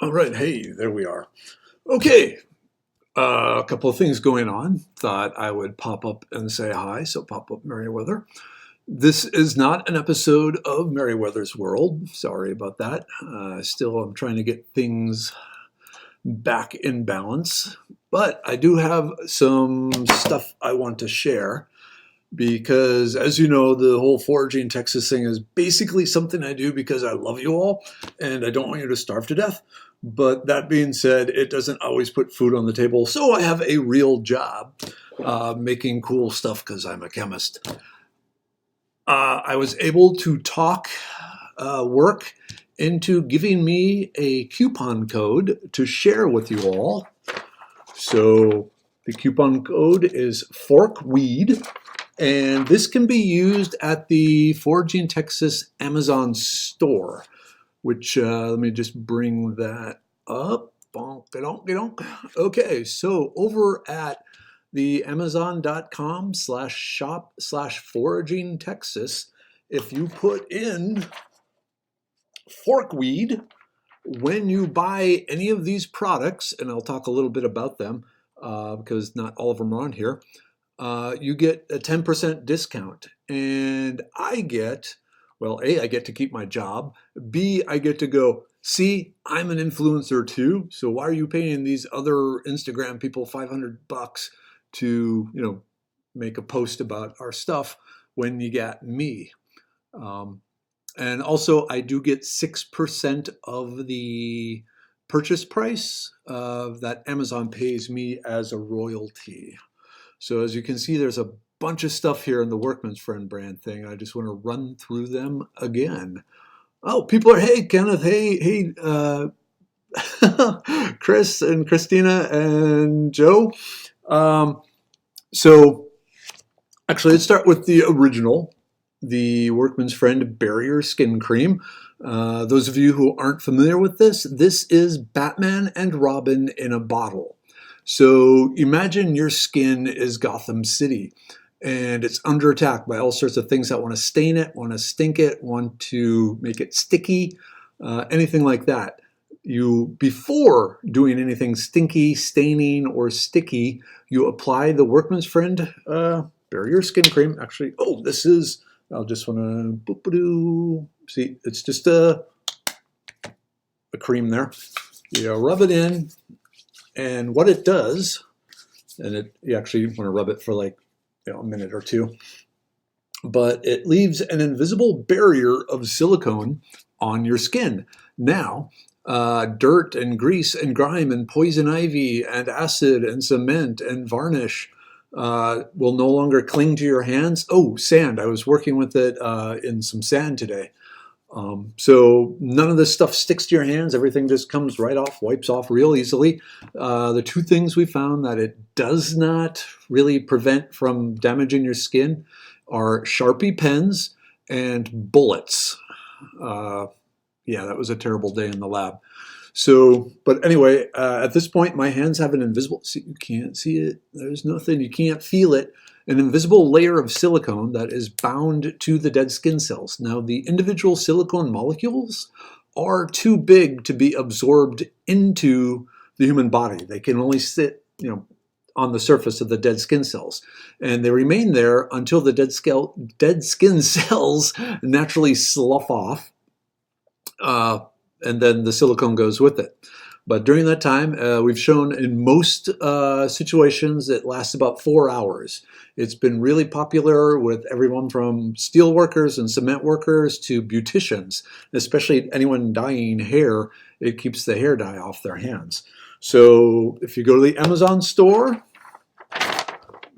All right, hey, there we are. Okay, a couple of things going on. Thought I would pop up and say hi, so pop up Merriwether. This is not an episode of Merriweather's World. Sorry about that. Still, I'm trying to get things back in balance. But I do have some stuff I want to share because, as you know, the whole Foraging Texas thing is basically something I do because I love you all and I don't want you to starve to death. But that being said, it doesn't always put food on the table. So I have a real job making cool stuff because I'm a chemist. I was able to talk work into giving me a coupon code to share with you all. So the coupon code is FORKWEED, and this can be used at the Foraging Texas Amazon store, which let me just bring that up. Okay, so over at the amazon.com/shop/foraging Texas, if you put in forkweed, when you buy any of these products, and I'll talk a little bit about them because not all of them are on here, you get a 10% discount. And I get, well, A, I get to keep my job. B, I get to go, see, I'm an influencer too. So why are you paying these other Instagram people $500 to, make a post about our stuff when you got me? And also, I do get 6% of the purchase price that Amazon pays me as a royalty. So as you can see, there's a bunch of stuff here in the Workman's Friend brand thing. I just want to run through them again. Oh, people are, hey, Kenneth, hey, Chris and Christina and Joe. So actually, let's start with the original, the Workman's Friend Barrier Skin Cream. Those of you who aren't familiar with this is Batman and Robin in a bottle. So imagine your skin is Gotham City and it's under attack by all sorts of things that want to stain it, want to stink it, want to make it sticky, anything like that. Before doing anything stinky, staining, or sticky, you apply the Workman's Friend Barrier Skin Cream. Actually, I'll just want to, see, it's just a cream there. You rub it in, and what it does, and you actually want to rub it for like a minute or two, but it leaves an invisible barrier of silicone on your skin. Now, dirt and grease and grime and poison ivy and acid and cement and varnish will no longer cling to your hands. Oh, sand. I was working with it in some sand today. So none of this stuff sticks to your hands. Everything just comes right off, wipes off real easily. The two things we found that it does not really prevent from damaging your skin are Sharpie pens and bullets. Yeah, that was a terrible day in the lab. So, but anyway, at this point, my hands have an invisible, see, you can't see it, there's nothing, you can't feel it, an invisible layer of silicone that is bound to the dead skin cells. Now, the individual silicone molecules are too big to be absorbed into the human body. They can only sit, on the surface of the dead skin cells. And they remain there until the dead skin cells naturally slough off. And then the silicone goes with it. But during that time, we've shown in most situations it lasts about 4 hours. It's been really popular with everyone from steel workers and cement workers to beauticians, especially anyone dyeing hair. It keeps the hair dye off their hands. So if you go to the Amazon store,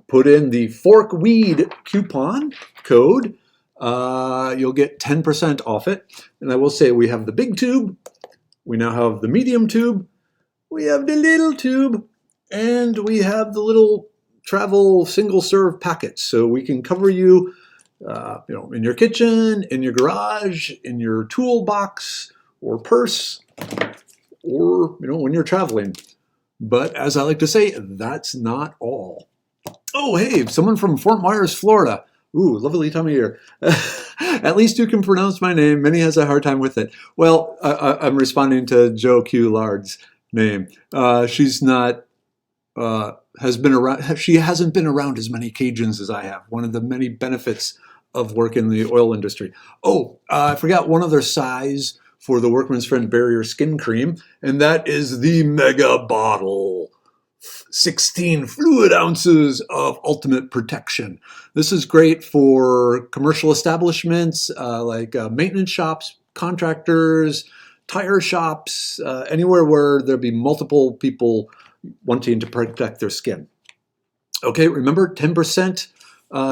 put in the FORKWEED coupon code, you'll get 10% off it. And I will say we have the big tube, we now have the medium tube, we have the little tube, and we have the little travel single serve packets. So we can cover you, in your kitchen, in your garage, in your toolbox or purse, or, when you're traveling. But as I like to say, that's not all. Oh, hey, someone from Fort Myers, Florida. Ooh, lovely time of year. At least you can pronounce my name. Minnie has a hard time with it. Well, I'm responding to Joe Q. Lard's name. She's not has been around. She hasn't been around as many Cajuns as I have. One of the many benefits of work in the oil industry. Oh, I forgot one other size for the Workman's Friend Barrier Skin Cream, and that is the mega bottle. 16 fluid ounces of ultimate protection. This is great for commercial establishments like maintenance shops, contractors, tire shops, anywhere where there'll be multiple people wanting to protect their skin. Okay, remember 10%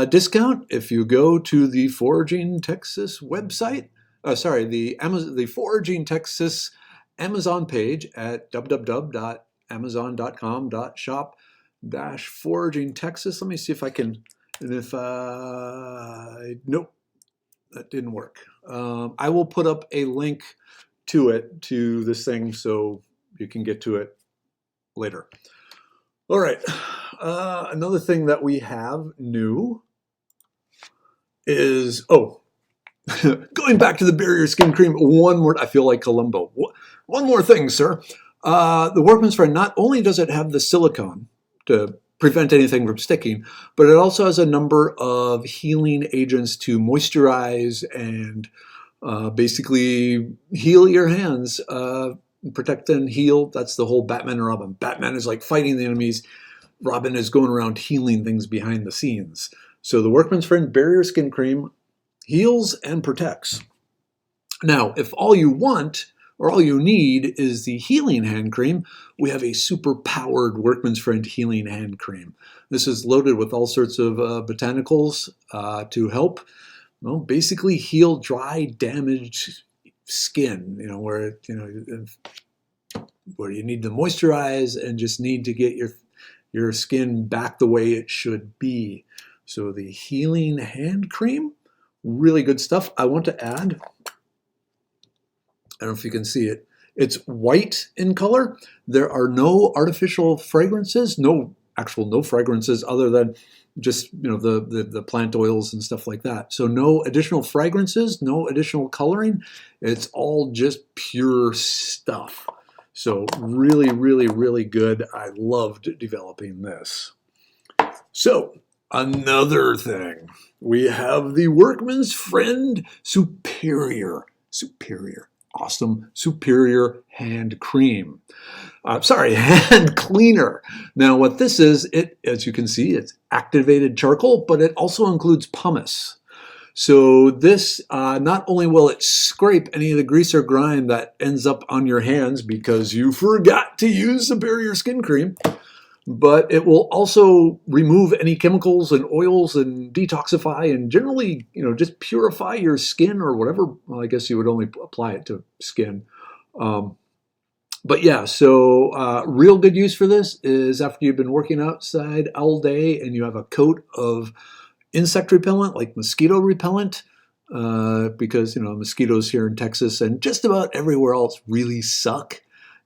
discount if you go to the Foraging Texas website. The Foraging Texas Amazon page at www.amazon.com/shop-foraging Texas. Let me see if I can, and if nope, that didn't work. I will put up a link to this thing, so you can get to it later. All right, another thing that we have new is, going back to the barrier skin cream, one more, I feel like Columbo. One more thing, sir. The Workman's Friend, not only does it have the silicone to prevent anything from sticking, but it also has a number of healing agents to moisturize and basically heal your hands, protect and heal. That's the whole Batman and Robin. Batman is like fighting the enemies. Robin is going around healing things behind the scenes. So the Workman's Friend Barrier Skin Cream heals and protects. Now, if all you want or all you need is the healing hand cream, we have a super powered Workman's Friend healing hand cream. This is loaded with all sorts of botanicals to help, well, basically heal dry, damaged skin, where you need to moisturize and just need to get your skin back the way it should be. So the healing hand cream, really good stuff. I want to add, I don't know if you can see it, it's white in color. There are no artificial fragrances, no fragrances other than just the plant oils and stuff like that. So no additional fragrances, no additional coloring. It's all just pure stuff. So really, really, really good. I loved developing this. So another thing, we have the Workman's Friend Superior, awesome Superior hand cream. Hand cleaner. Now what this is, as you can see, it's activated charcoal, but it also includes pumice. So this, not only will it scrape any of the grease or grime that ends up on your hands because you forgot to use the barrier skin cream, but it will also remove any chemicals and oils and detoxify and generally, just purify your skin or whatever. Well, I guess you would only apply it to skin. But yeah, so real good use for this is after you've been working outside all day and you have a coat of insect repellent, like mosquito repellent, because, mosquitoes here in Texas and just about everywhere else really suck.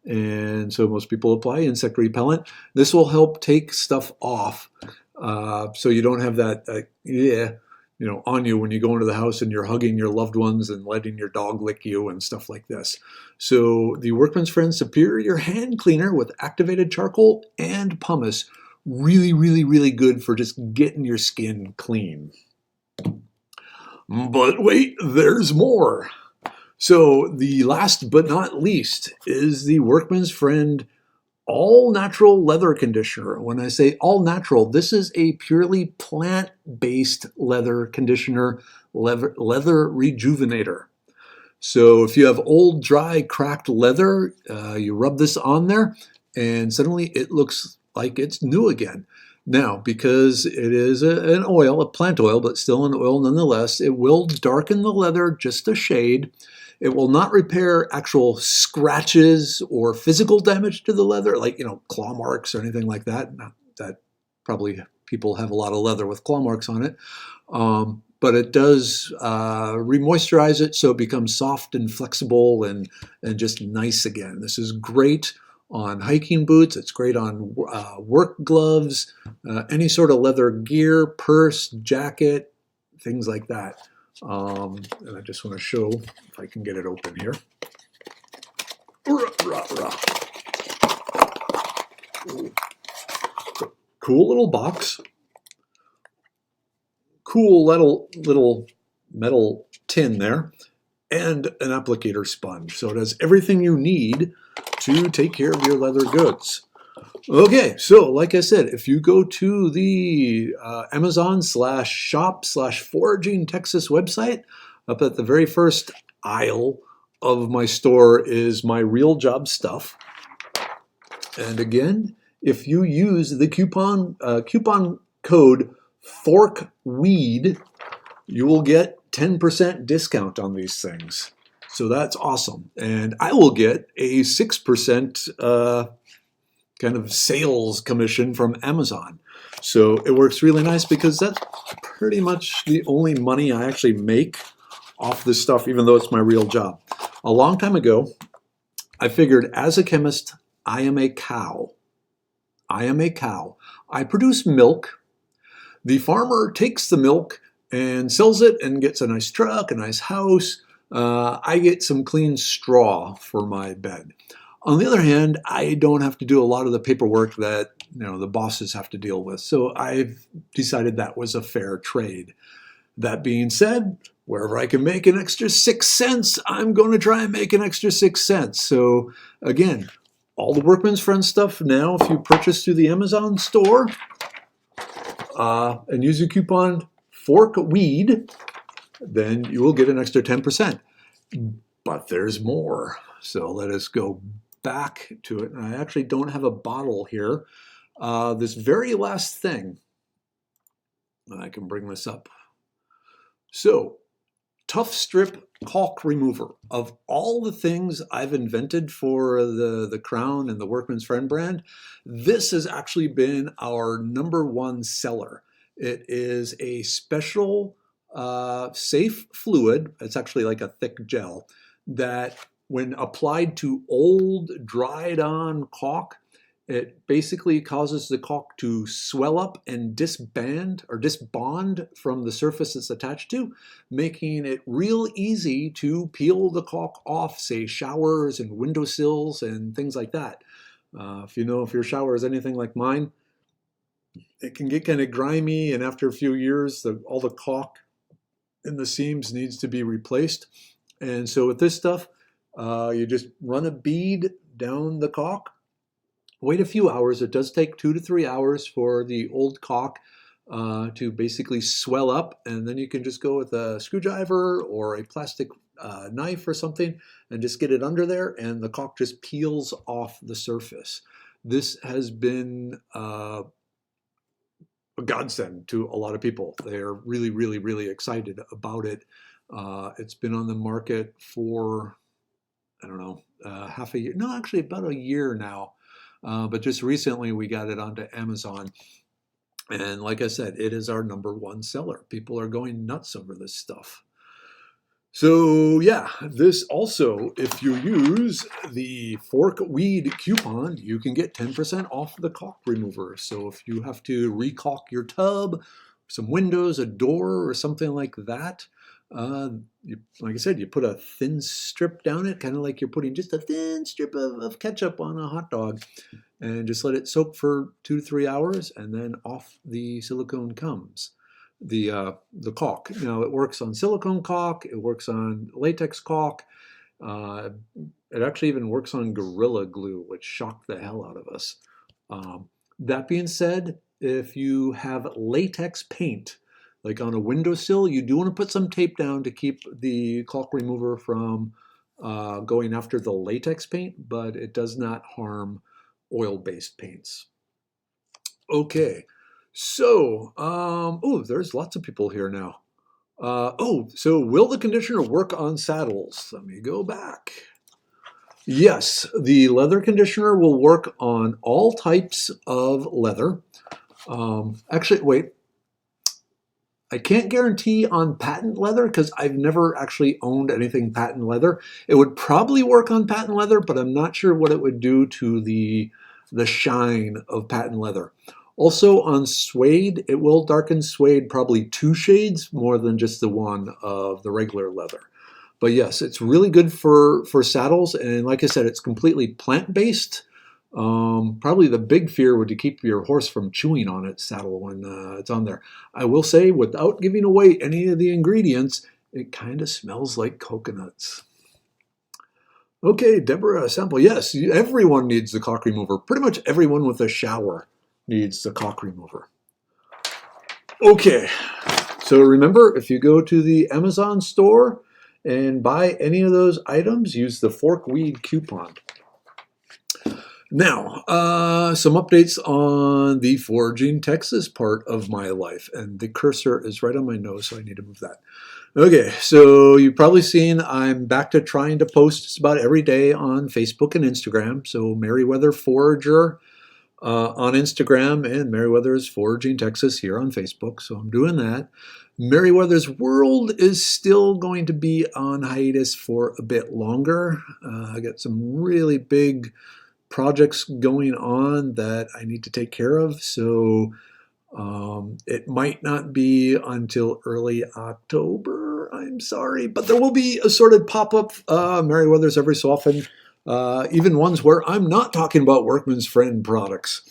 And so most people apply insect repellent. This will help take stuff off, so you don't have that, on you when you go into the house and you're hugging your loved ones and letting your dog lick you and stuff like this. So the Workman's Friend Superior Hand Cleaner with activated charcoal and pumice, really, really, really good for just getting your skin clean. But wait, there's more. So the last but not least is the Workman's Friend all-natural leather conditioner. When I say all-natural, this is a purely plant-based leather conditioner, leather rejuvenator. So if you have old, dry, cracked leather, you rub this on there, and suddenly it looks like it's new again. Now, because it is an oil, a plant oil, but still an oil nonetheless, it will darken the leather just a shade. It will not repair actual scratches or physical damage to the leather, like, claw marks or anything like that. Not that probably people have a lot of leather with claw marks on it. But it does re-moisturize it so it becomes soft and flexible and just nice again. This is great on hiking boots. It's great on work gloves, any sort of leather gear, purse, jacket, things like that. And I just want to show if I can get it open here. Cool little box. Cool little metal tin there, and an applicator sponge. So it has everything you need to take care of your leather goods. Okay, so like I said, if you go to the Amazon/shop/Foraging Texas website, up at the very first aisle of my store is my real job stuff. And again, if you use the coupon code FORKWEED, you will get 10% discount on these things. So that's awesome. And I will get a 6% kind of sales commission from Amazon. So it works really nice because that's pretty much the only money I actually make off this stuff, even though it's my real job. A long time ago, I figured as a chemist, I am a cow. I am a cow. I produce milk. The farmer takes the milk and sells it and gets a nice truck, a nice house. I get some clean straw for my bed. On the other hand, I don't have to do a lot of the paperwork that the bosses have to deal with. So I've decided that was a fair trade. That being said, wherever I can make an extra 6 cents, I'm going to try and make an extra 6 cents. So again, all the Workman's Friend stuff now, if you purchase through the Amazon store and use the coupon FORKWEED, then you will get an extra 10%. But there's more. So let us go back to it. And I actually don't have a bottle here. This very last thing, and I can bring this up. So, Tough Strip caulk remover. Of all the things I've invented for the Crown and the Workman's Friend brand, this has actually been our #1 seller. It is a special safe fluid. It's actually like a thick gel that when applied to old dried on caulk, it basically causes the caulk to swell up and disband or disbond from the surface it's attached to, making it real easy to peel the caulk off, say, showers and windowsills and things like that. If your shower is anything like mine, it can get kind of grimy, and after a few years, all the caulk in the seams needs to be replaced. And so with this stuff, you just run a bead down the caulk. Wait a few hours. It does take 2 to 3 hours for the old caulk to basically swell up, and then you can just go with a screwdriver or a plastic knife or something and just get it under there, and the caulk just peels off the surface. This has been a godsend to a lot of people. They're really, really, really excited about it. It's been on the market for, I don't know, half a year. No, actually about a year now. But just recently we got it onto Amazon. And like I said, it is our #1 seller. People are going nuts over this stuff. So yeah, this also, if you use the FORKWEED coupon, you can get 10% off the caulk remover. So if you have to recaulk your tub, some windows, a door, or something like that, like I said, you put a thin strip down it, kind of like you're putting just a thin strip of ketchup on a hot dog, and just let it soak for 2 to 3 hours, and then off the silicone comes. The caulk. Now it works on silicone caulk, it works on latex caulk, it actually even works on Gorilla Glue, which shocked the hell out of us. That being said, if you have latex paint, like on a windowsill, you do want to put some tape down to keep the caulk remover from going after the latex paint, but it does not harm oil-based paints. Okay. So, there's lots of people here now. So will the conditioner work on saddles? Let me go back. Yes, the leather conditioner will work on all types of leather. Actually, wait. I can't guarantee on patent leather because I've never actually owned anything patent leather. It would probably work on patent leather, but I'm not sure what it would do to the shine of patent leather. Also on suede, it will darken suede probably 2 shades more than just the one of the regular leather. But yes, it's really good for saddles, and like I said, it's completely plant-based. Probably the big fear would to keep your horse from chewing on its saddle when it's on there. I will say, without giving away any of the ingredients, it kind of smells like coconuts. Okay, Deborah, sample. Yes, everyone needs the caulk remover. Pretty much everyone with a shower needs the caulk remover. Okay, so remember, if you go to the Amazon store and buy any of those items, use the Forkweed coupon. Now, some updates on the Foraging Texas part of my life, and the cursor is right on my nose, so I need to move that. Okay, so you've probably seen I'm back to trying to post just about every day on Facebook and Instagram. So Merriwether Forager on Instagram, and Merriwether's Foraging Texas here on Facebook. So I'm doing that. Merriwether's World is still going to be on hiatus for a bit longer. I got some really big projects going on that I need to take care of. So it might not be until early October. I'm sorry, but there will be assorted pop-up Merriwether's every so often, even ones where I'm not talking about Workman's Friend products,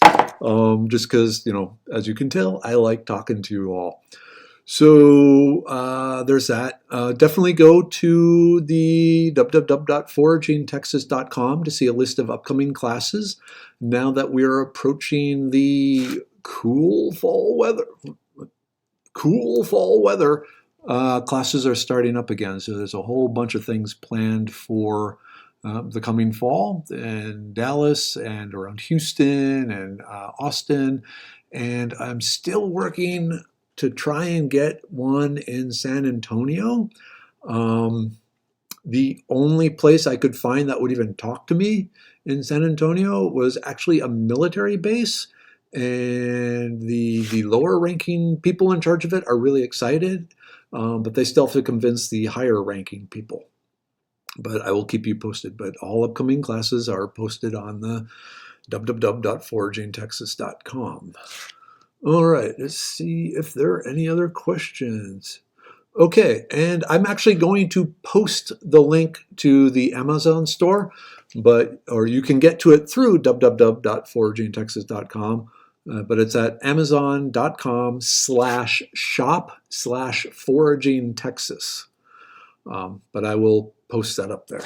just because, as you can tell, I like talking to you all. So there's that. Definitely go to the www.foragingtexas.com to see a list of upcoming classes. Now that we're approaching the cool fall weather, classes are starting up again. So there's a whole bunch of things planned for the coming fall in Dallas and around Houston and Austin. And I'm still working to try and get one in San Antonio. The only place I could find that would even talk to me in San Antonio was actually a military base, and the lower ranking people in charge of it are really excited, but they still have to convince the higher ranking people. But I will keep you posted. But all upcoming classes are posted on the www.foragingtexas.com. All right, let's see if there are any other questions. Okay, and I'm actually going to post the link to the Amazon store, or you can get to it through www.foragingtexas.com, but it's at amazon.com/shop/foragingtexas. But I will post that up there.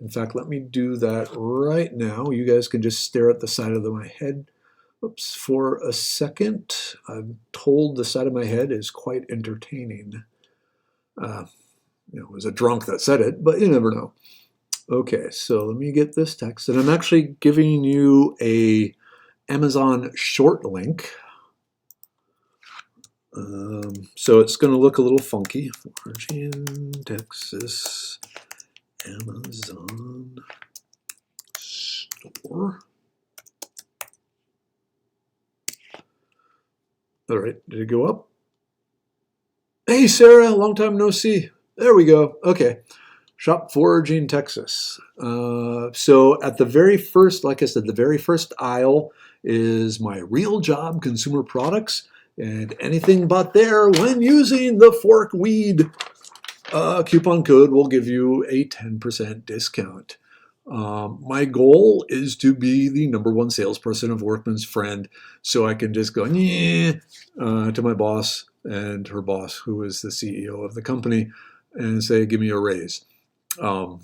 In fact, let me do that right now. You guys can just stare at the side of my head. Oops, for a second. I'm told the side of my head is quite entertaining. It was a drunk that said it, but you never know. Okay, so let me get this text, and I'm actually giving you a Amazon short link. So it's going to look a little funky. Foraging Texas Amazon store. All right, did it go up? Hey, Sarah, long time no see. There we go. Okay, Shop Foraging Texas. So at the very first, like I said, the very first aisle is my real job consumer products, and anything bought there when using the Forkweed coupon code will give you a 10% discount. My goal is to be the #1 salesperson of Workman's Friend, so I can just go to my boss and her boss, who is the CEO of the company, and say, give me a raise. No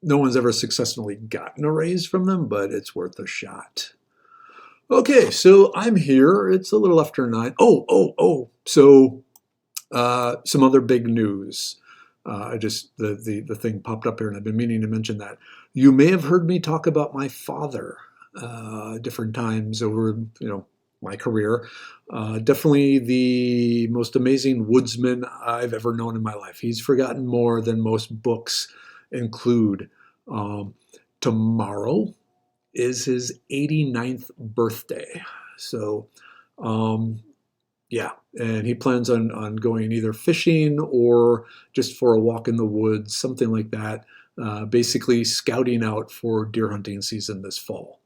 one's ever successfully gotten a raise from them, but it's worth a shot. Okay, so I'm here. It's a little after 9. So some other big news. The thing popped up here, and I've been meaning to mention that. You may have heard me talk about my father different times over my career. Definitely the most amazing woodsman I've ever known in my life. He's forgotten more than most books include. Tomorrow is his 89th birthday. So yeah, and he plans on going either fishing or just for a walk in the woods, something like that, basically scouting out for deer hunting season this fall.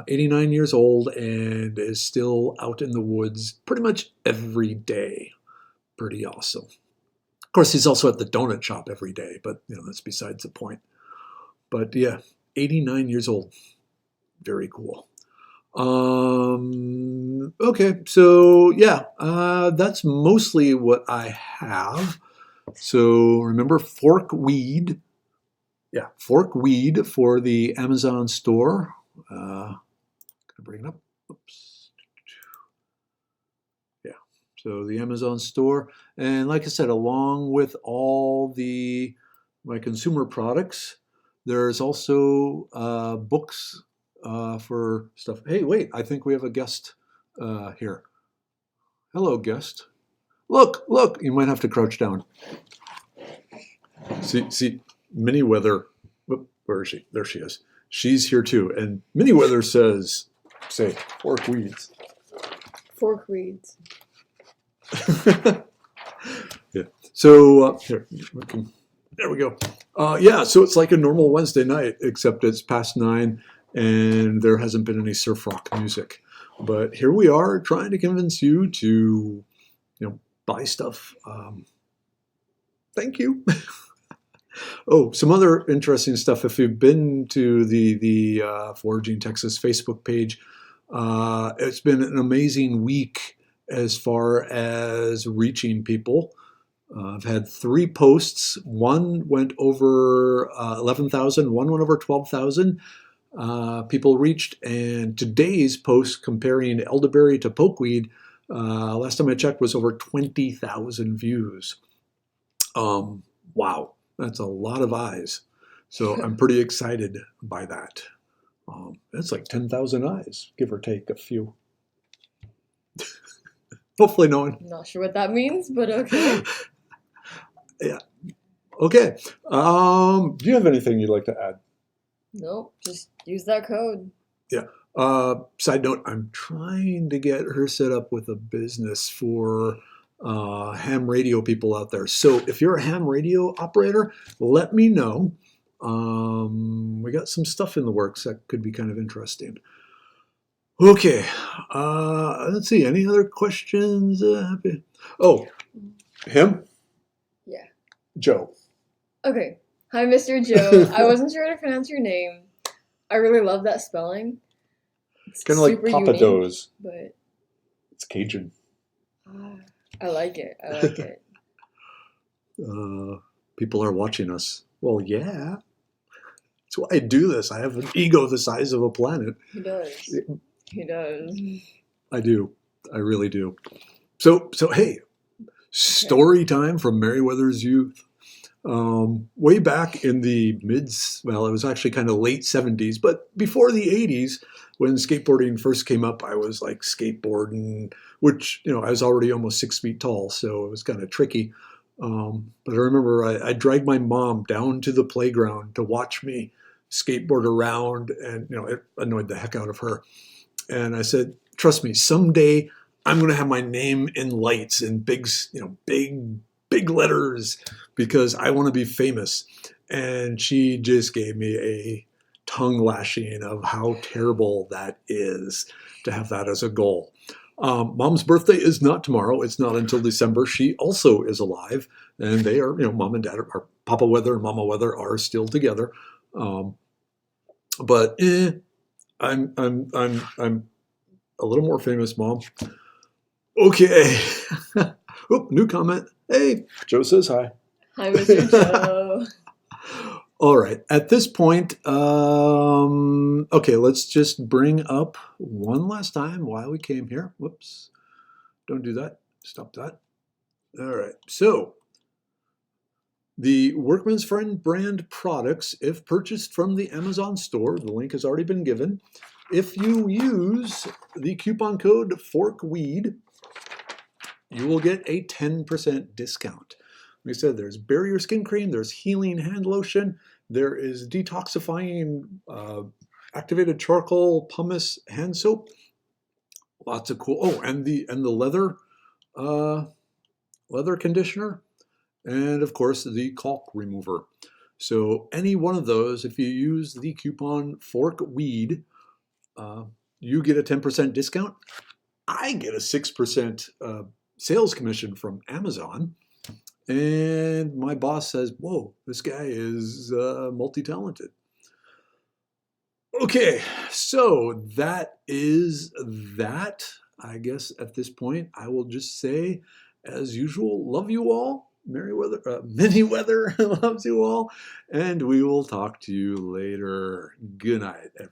89 years old and is still out in the woods pretty much every day. Pretty awesome. Of course, he's also at the donut shop every day, but that's besides the point. But yeah, 89 years old. Very cool. Okay, so yeah, that's mostly what I have. So remember Forkweed. Yeah, Forkweed for the Amazon store. Can I bring it up? Oops. Yeah, so the Amazon store. And like I said, along with all my consumer products, there's also books for stuff. Hey, wait, I think we have a guest here. Hello, guest. Look, you might have to crouch down. See, Merriwether. Where is she? There she is. She's here too. And Merriwether says, say, Forkweeds. Forkweeds. Yeah. So here, there we go. Yeah, so it's like a normal Wednesday night, except it's past 9 and there hasn't been any surf rock music. But here we are trying to convince you to, buy stuff. Thank you. Oh, some other interesting stuff. If you've been to the Foraging Texas Facebook page, it's been an amazing week as far as reaching people. I've had 3 posts. One went over 11,000. One went over 12,000. People reached. And today's post comparing elderberry to pokeweed, last time I checked, was over 20,000 views. Wow, that's a lot of eyes. So I'm pretty excited by that. That's like 10,000 eyes, give or take a few. Hopefully no one. Not sure what that means, but okay. Yeah. Okay. Do you have anything you'd like to add? Nope, just use that code. Yeah. Side note, I'm trying to get her set up with a business for ham radio people out there. So if you're a ham radio operator, let me know. We got some stuff in the works that could be kind of interesting. Okay. Let's see. Any other questions? Oh, him? Yeah. Joe. Okay. Hi, Mr. Joe. I wasn't sure how to pronounce your name. I really love that spelling. It's kind of like Papa unique, Do's. But it's Cajun. I like it. I like it. People are watching us. Well, yeah. That's why I do this. I have an ego the size of a planet. He does. He does. I do. I really do. So hey, story time from Merriwether's youth. Way back in the it was actually kind of late 70s, but before the 80s, when skateboarding first came up, I was like skateboarding, which, I was already almost 6 feet tall, so it was kind of tricky. But I remember I dragged my mom down to the playground to watch me skateboard around, and, it annoyed the heck out of her. And I said, trust me, someday I'm going to have my name in lights in big letters because I want to be famous. And she just gave me a tongue lashing of how terrible that is to have that as a goal. Mom's birthday is not tomorrow. It's not until December. She also is alive, and they are, Mom and Dad are Papa Weather and Mama Weather are still together. But I'm a little more famous, Mom. Okay. Oop, new comment. Hey, Joe says hi. Hi, Mr. Joe. All right. At this point, okay, let's just bring up one last time why we came here. Whoops. Don't do that. Stop that. All right. So, the Workman's Friend brand products, if purchased from the Amazon store, the link has already been given. If you use the coupon code FORKWEED, you will get a 10% discount. Like I said, there's barrier skin cream, there's healing hand lotion, there is detoxifying activated charcoal pumice hand soap. Lots of cool. Oh, and the leather conditioner, and of course the caulk remover. So any one of those, if you use the coupon FORKWEED, you get a 10% discount. I get a 6% sales commission from Amazon. And my boss says, whoa, this guy is multi-talented. Okay, so that is that. I guess at this point, I will just say, as usual, love you all. Merriwether loves you all. And we will talk to you later. Good night, everyone.